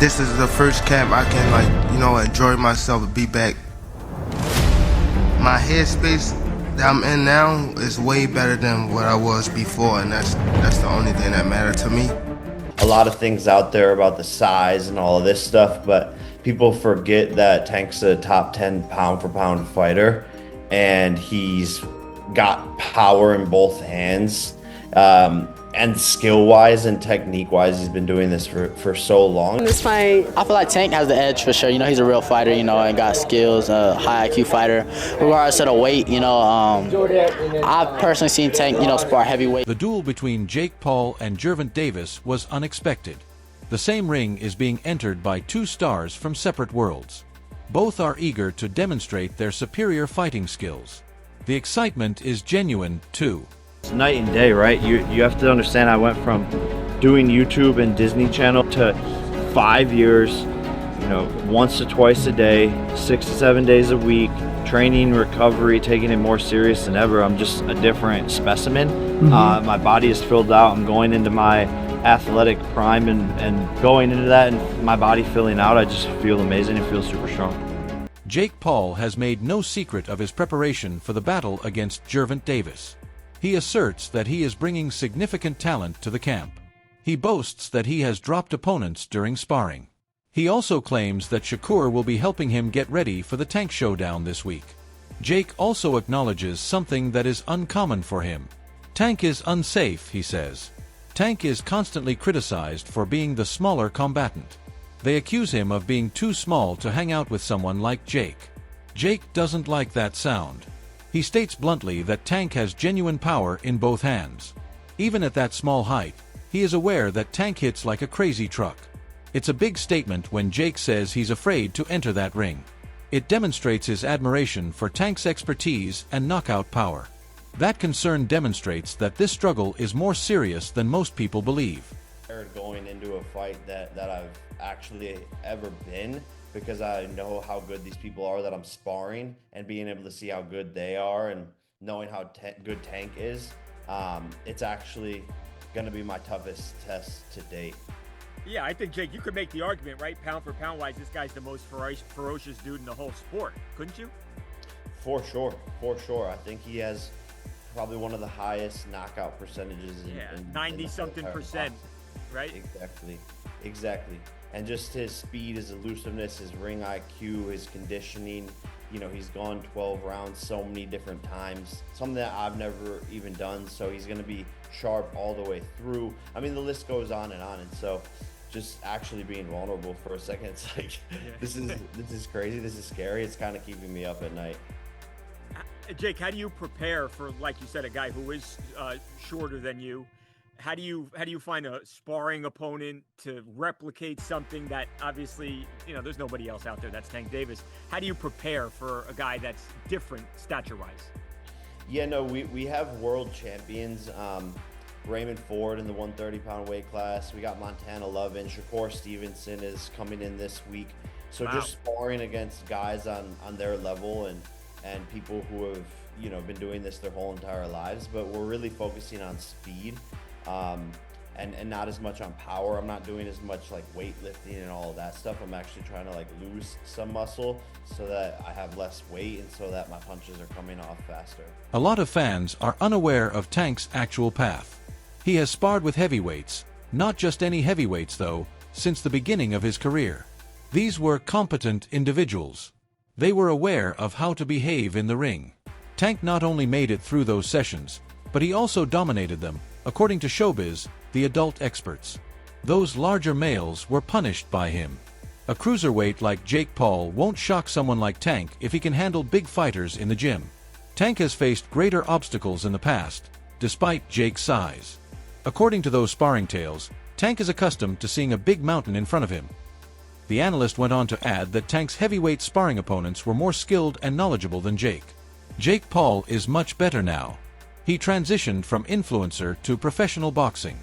This is the first camp I can enjoy myself and be back. My headspace that I'm in now is way better than what I was before, and that's the only thing that mattered to me. A lot of things out there about the size and all of this stuff, but people forget that Tank's a top 10 pound for pound fighter, and he's got power in both hands. And skill-wise and technique-wise, he's been doing this for so long. In this fight, I feel like Tank has the edge for sure. He's a real fighter, and got skills, high IQ fighter. Regardless of the weight, I've personally seen Tank, spar heavyweight. The duel between Jake Paul and Gervonta Davis was unexpected. The same ring is being entered by two stars from separate worlds. Both are eager to demonstrate their superior fighting skills. The excitement is genuine, too. It's night and day, right? You have to understand, I went from doing YouTube and Disney Channel to 5 years, once to twice a day, 6 to 7 days a week, training, recovery, taking it more serious than ever. I'm just a different specimen. My body is filled out. I'm going into my athletic prime, and going into that and my body filling out, I just feel amazing and feel super strong. Jake Paul has made no secret of his preparation for the battle against Gervonta Davis. He asserts that he is bringing significant talent to the camp. He boasts that he has dropped opponents during sparring. He also claims that Shakur will be helping him get ready for the Tank showdown this week. Jake also acknowledges something that is uncommon for him. Tank is unsafe, he says. Tank is constantly criticized for being the smaller combatant. They accuse him of being too small to hang out with someone like Jake. Jake doesn't like that sound. He states bluntly that Tank has genuine power in both hands. Even at that small height, he is aware that Tank hits like a crazy truck. It's a big statement when Jake says he's afraid to enter that ring. It demonstrates his admiration for Tank's expertise and knockout power. That concern demonstrates that this struggle is more serious than most people believe. Going into a fight that I've actually ever been, because I know how good these people are that I'm sparring, and being able to see how good they are and knowing how good Tank is, it's actually going to be my toughest test to date. Yeah, I think, Jake, you could make the argument, right? Pound for pound wise, this guy's the most ferocious dude in the whole sport, couldn't you? For sure. I think he has probably one of the highest knockout percentages in 90-something%, right? Exactly. And just his speed, his elusiveness, his ring IQ, his conditioning. He's gone 12 rounds so many different times, something that I've never even done. So he's going to be sharp all the way through. I mean, the list goes on. And so just actually being vulnerable for a second, it's like, this is crazy. This is scary. It's kind of keeping me up at night. Jake, how do you prepare for, like you said, a guy who is shorter than you? How do you find a sparring opponent to replicate something that obviously, there's nobody else out there that's Tank Davis? How do you prepare for a guy that's different stature-wise? Yeah, no, we have world champions. Raymond Ford in the 130-pound weight class. We got Montana Lovin. Shakur Stevenson is coming in this week. So wow. Just sparring against guys on their level and people who have, been doing this their whole entire lives. But we're really focusing on speed. And not as much on power. I'm not doing as much like weightlifting and all of that stuff. I'm actually trying to lose some muscle so that I have less weight and so that my punches are coming off faster. A lot of fans are unaware of Tank's actual path. He has sparred with heavyweights, not just any heavyweights though, since the beginning of his career. These were competent individuals. They were aware of how to behave in the ring. Tank not only made it through those sessions, but he also dominated them. According to Showbiz, the adult experts, those larger males were punished by him. A cruiserweight like Jake Paul won't shock someone like Tank if he can handle big fighters in the gym. Tank has faced greater obstacles in the past, despite Jake's size. According to those sparring tales, Tank is accustomed to seeing a big mountain in front of him. The analyst went on to add that Tank's heavyweight sparring opponents were more skilled and knowledgeable than Jake. Jake Paul is much better now. He transitioned from influencer to professional boxing.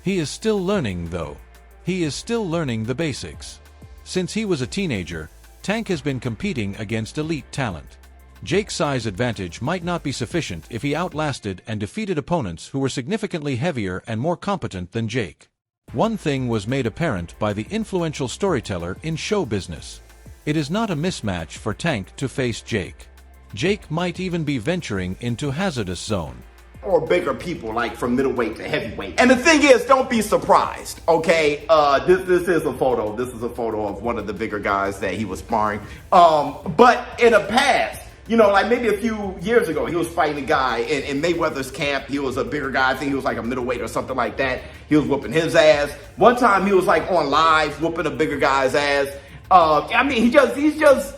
He is still learning, though. He is still learning the basics. Since he was a teenager, Tank has been competing against elite talent. Jake's size advantage might not be sufficient if he outlasted and defeated opponents who were significantly heavier and more competent than Jake. One thing was made apparent by the influential storyteller in show business. It is not a mismatch for Tank to face Jake. Jake might even be venturing into hazardous zone. Or bigger people, like from middleweight to heavyweight. And the thing is, don't be surprised, okay? This is a photo. This is a photo of one of the bigger guys that he was sparring. But in a past, you know, like maybe a few years ago, he was fighting a guy in Mayweather's camp. He was a bigger guy. I think he was like a middleweight or something like that. He was whooping his ass. One time he was like on live whooping a bigger guy's ass. I mean, he's just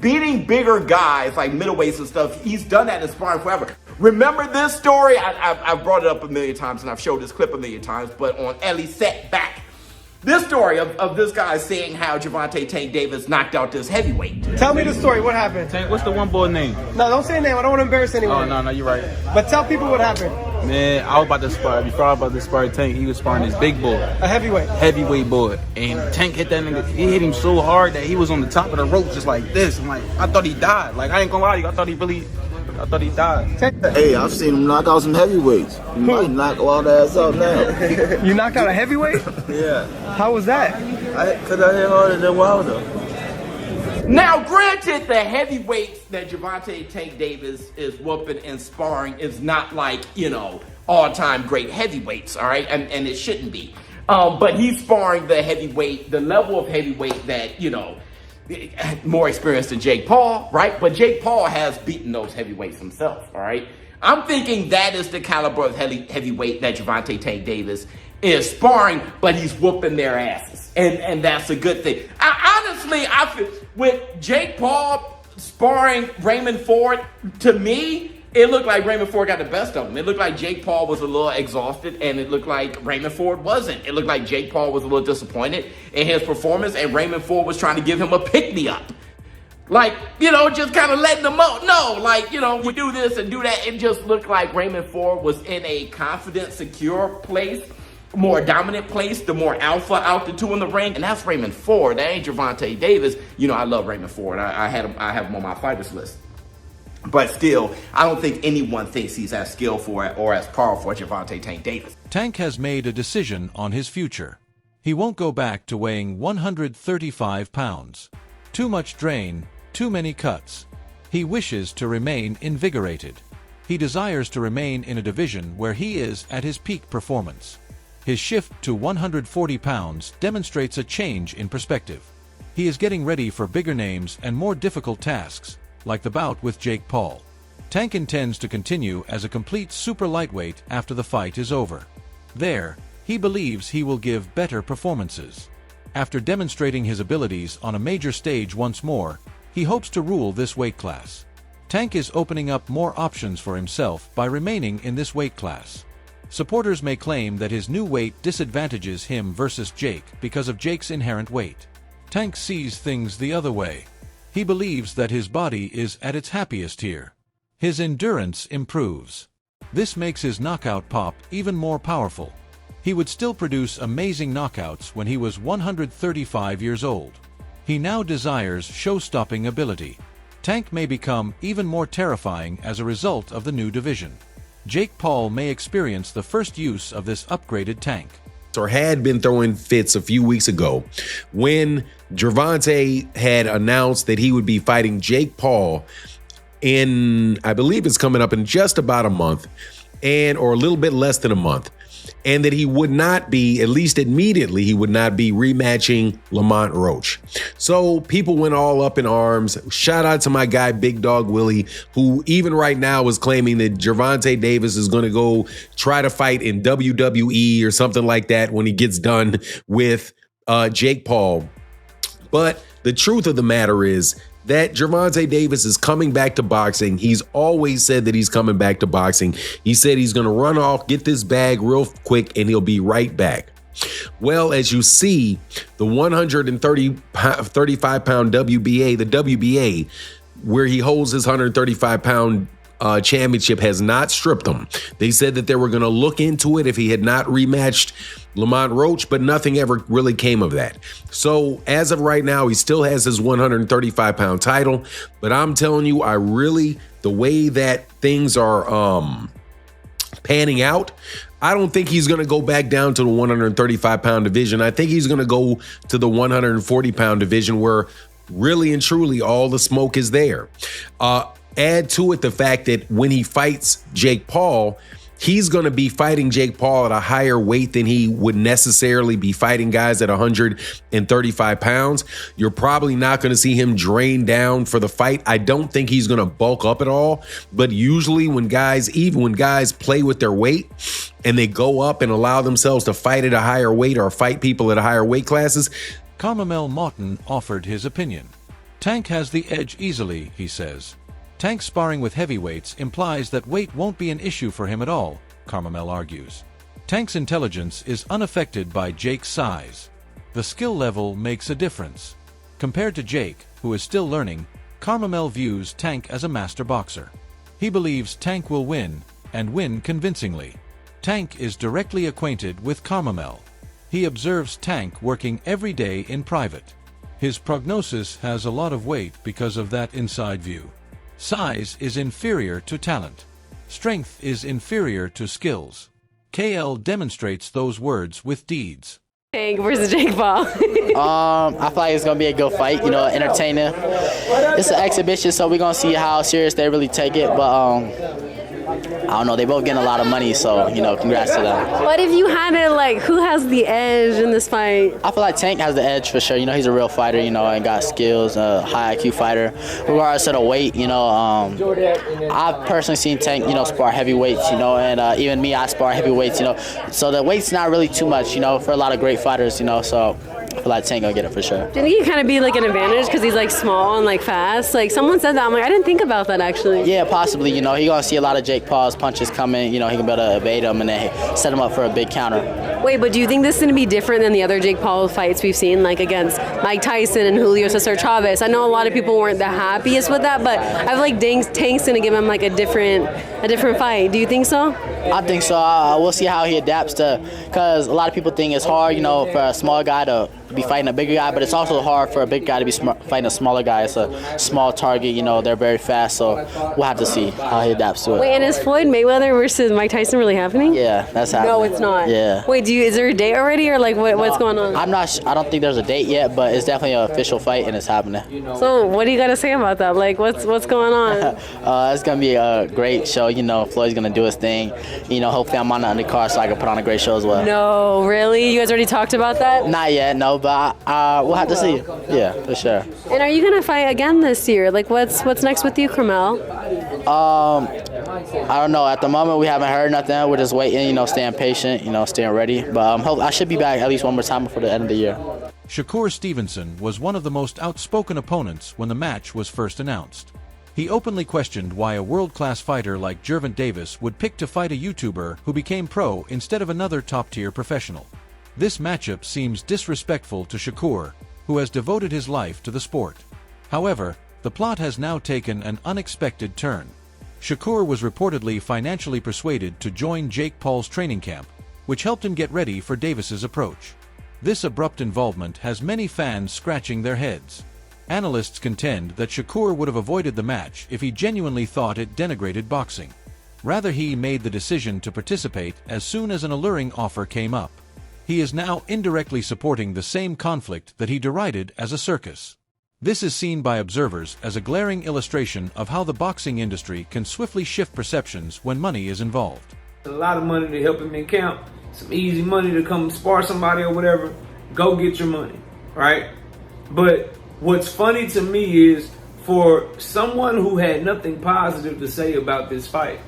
beating bigger guys like middleweights and stuff. He's done that in sparring forever. Remember this story? I've brought it up a million times and I've showed this clip a million times, but on Ellie Set Back. This story of this guy saying how Gervonta Tank Davis knocked out this heavyweight. Tell me the story. What happened? Tank, what's the one boy name? No, don't say a name. I don't want to embarrass anyone. Oh, no, you're right. But tell people what happened. Man, I was about to spar. Before I was about to spar Tank, he was sparring this big boy. A Heavyweight boy. And Tank hit that nigga. He hit him so hard that he was on the top of the rope just like this. I'm like, I thought he died. Like, I ain't gonna lie to you. I thought he died. Hey, I've seen him knock out some heavyweights. He might knock all the ass out now. You knocked out a heavyweight? Yeah. How was that? Because I hit harder than Wilder. Now, granted, the heavyweights that Gervonta Tank Davis is whooping and sparring is not like, you know, all-time great heavyweights, all right? And it shouldn't be. But he's sparring the level of heavyweight that, you know, more experienced than Jake Paul, right? But Jake Paul has beaten those heavyweights himself, all right? I'm thinking that is the caliber of heavyweight that Gervonta Tank Davis is sparring, but he's whooping their asses. And that's a good thing. I feel with Jake Paul sparring Raymond Ford, to me, it looked like Raymond Ford got the best of him. It looked like Jake Paul was a little exhausted, and it looked like Raymond Ford wasn't. It looked like Jake Paul was a little disappointed in his performance, and Raymond Ford was trying to give him a pick-me-up. Like, you know, just kind of letting him know. No, like, you know, we do this and do that. It just looked like Raymond Ford was in a confident, secure place, more dominant place, the more alpha out the two in the ring. And that's Raymond Ford. That ain't Gervonta Davis. You know, I love Raymond Ford. I have him on my fighters list. But still, I don't think anyone thinks he's as skillful or as powerful as Gervonta Tank Davis. Tank has made a decision on his future. He won't go back to weighing 135 pounds. Too much drain, too many cuts. He wishes to remain invigorated. He desires to remain in a division where he is at his peak performance. His shift to 140 pounds demonstrates a change in perspective. He is getting ready for bigger names and more difficult tasks, like the bout with Jake Paul. Tank intends to continue as a complete super lightweight after the fight is over. There, he believes he will give better performances. After demonstrating his abilities on a major stage once more, he hopes to rule this weight class. Tank is opening up more options for himself by remaining in this weight class. Supporters may claim that his new weight disadvantages him versus Jake because of Jake's inherent weight. Tank sees things the other way. He believes that his body is at its happiest here. His endurance improves. This makes his knockout pop even more powerful. He would still produce amazing knockouts when he was 135 years old. He now desires show-stopping ability. Tank may become even more terrifying as a result of the new division. Jake Paul may experience the first use of this upgraded Tank. Or had been throwing fits a few weeks ago when Gervonta had announced that he would be fighting Jake Paul in, I believe it's coming up in just about a month, or a little bit less than a month, and that he would not be, at least immediately, he would not be rematching Lamont Roach. So people went all up in arms. Shout out to my guy, Big Dog Willie, who even right now is claiming that Gervonta Davis is going to go try to fight in WWE or something like that when he gets done with Jake Paul. But the truth of the matter is that Gervonta Davis is coming back to boxing. He's always said that he's coming back to boxing. He said he's going to run off, get this bag real quick, and he'll be right back. Well, as you see, the 135-pound WBA, the WBA, where he holds his 135-pound championship, has not stripped him. They said that they were going to look into it if he had not rematched Lamont Roach, but nothing ever really came of that. So as of right now, he still has his 135-pound title, but I'm telling you, the way that things are panning out, I don't think he's going to go back down to the 135-pound division. I think he's going to go to the 140-pound division where really and truly all the smoke is there. Add to it the fact that when he fights Jake Paul, he's going to be fighting Jake Paul at a higher weight than he would necessarily be fighting guys at 135 pounds. You're probably not going to see him drain down for the fight. I don't think he's going to bulk up at all. But usually when guys play with their weight and they go up and allow themselves to fight at a higher weight or fight people at higher weight classes. Carmel Martin offered his opinion. Tank has the edge easily, he says. Tank sparring with heavyweights implies that weight won't be an issue for him at all, Carmel argues. Tank's intelligence is unaffected by Jake's size. The skill level makes a difference. Compared to Jake, who is still learning, Carmel views Tank as a master boxer. He believes Tank will win, and win convincingly. Tank is directly acquainted with Carmel. He observes Tank working every day in private. His prognosis has a lot of weight because of that inside view. Size is inferior to talent. Strength is inferior to skills. KL demonstrates those words with deeds. Tank versus Jake Paul. I feel like it's going to be a good fight, entertaining. It's an exhibition, so we're going to see how serious they really take it. But I don't know, they both getting a lot of money, so, congrats to them. What if you had it, who has the edge in this fight? I feel like Tank has the edge for sure. He's a real fighter, and got skills, high IQ fighter. Regardless of the weight, I've personally seen Tank, spar heavyweights, and even me, I spar heavyweights, So the weight's not really too much, for a lot of great fighters, so I feel like Tank gonna get it for sure. Do you think it kind of be an advantage because he's small and fast? Someone said that. I'm I didn't think about that actually. Yeah, possibly. He gonna see a lot of Jake Paul's punches coming. He can be able to evade them and then set him up for a big counter. Wait, but do you think this is gonna be different than the other Jake Paul fights we've seen, against Mike Tyson and Julio Cesar Chavez? I know a lot of people weren't the happiest with that, but I feel like Tank's gonna give him a different fight. Do you think so? I think so. We'll see how he adapts because a lot of people think it's hard, for a small guy to be fighting a bigger guy, but it's also hard for a big guy to be fighting a smaller guy. It's a small target, they're very fast, so we'll have to see how he adapts to it. Wait, and is Floyd Mayweather versus Mike Tyson really happening? Yeah, that's happening. No, it's not. Yeah. Wait, is there a date already, or what's going on? I'm not. I don't think there's a date yet, but it's definitely an official fight and it's happening. So what do you got to say about that? What's going on? It's gonna be a great show. Floyd's gonna do his thing. Hopefully I'm on the undercard so I can put on a great show as well. No, really? You guys already talked about that? Not yet, no, but we'll have to see. Yeah, for sure. And are you gonna fight again this year? What's next with you, Carmel? I don't know. At the moment, we haven't heard nothing. We're just waiting, staying patient, staying ready. But I should be back at least one more time before the end of the year. Shakur Stevenson was one of the most outspoken opponents when the match was first announced. He openly questioned why a world-class fighter like Gervonta Davis would pick to fight a YouTuber who became pro instead of another top-tier professional. This matchup seems disrespectful to Shakur, who has devoted his life to the sport. However, the plot has now taken an unexpected turn. Shakur was reportedly financially persuaded to join Jake Paul's training camp, which helped him get ready for Davis's approach. This abrupt involvement has many fans scratching their heads. Analysts contend that Shakur would have avoided the match if he genuinely thought it denigrated boxing. Rather, he made the decision to participate as soon as an alluring offer came up. He is now indirectly supporting the same conflict that he derided as a circus. This is seen by observers as a glaring illustration of how the boxing industry can swiftly shift perceptions when money is involved. A lot of money to help him in camp, some easy money to come spar somebody or whatever, go get your money, right? But what's funny to me is for someone who had nothing positive to say about this fight,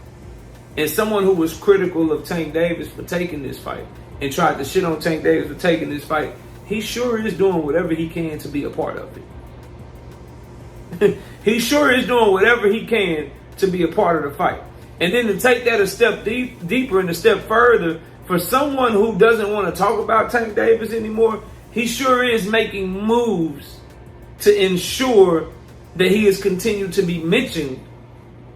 and someone who was critical of Tank Davis for taking this fight, and tried to shit on Tank Davis for taking this fight, he sure is doing whatever he can to be a part of it. He sure is doing whatever he can to be a part of the fight. And then to take that a step deeper and a step further, for someone who doesn't want to talk about Tank Davis anymore, he sure is making moves to ensure that he has continued to be mentioned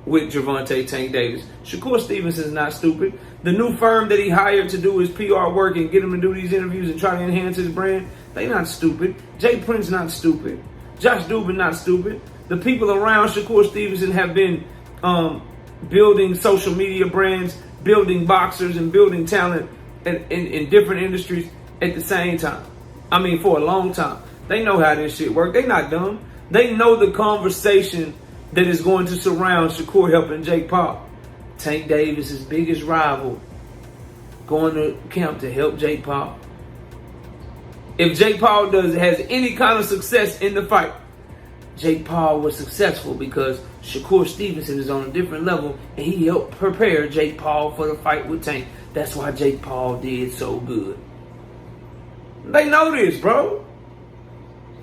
with Gervonta Tank Davis. Shakur Stevenson is not stupid. The new firm that he hired to do his PR work and get him to do these interviews and try to enhance his brand, they not stupid. Jay Prince not stupid. Josh Dubin not stupid. The people around Shakur Stevenson have been building social media brands building boxers and building talent in different industries at the same time. I mean, for a long time. They know how this shit works. They not dumb. They know the conversation that is going to surround Shakur helping Jake Paul. Tank Davis' biggest rival going to camp to help Jake Paul. If Jake Paul has any kind of success in the fight, Jake Paul was successful because Shakur Stevenson is on a different level and he helped prepare Jake Paul for the fight with Tank. That's why Jake Paul did so good. They know this, bro.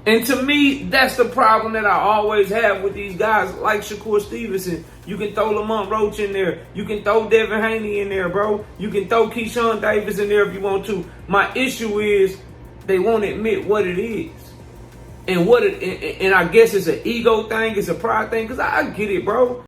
And to me, that's the problem that I always have with these guys like Shakur Stevenson. You can throw Lamont Roach in there. You can throw Devin Haney in there, bro. You can throw Keyshawn Davis in there if you want to. My issue is they won't admit what it is. And I guess it's an ego thing, it's a pride thing, because I get it, bro.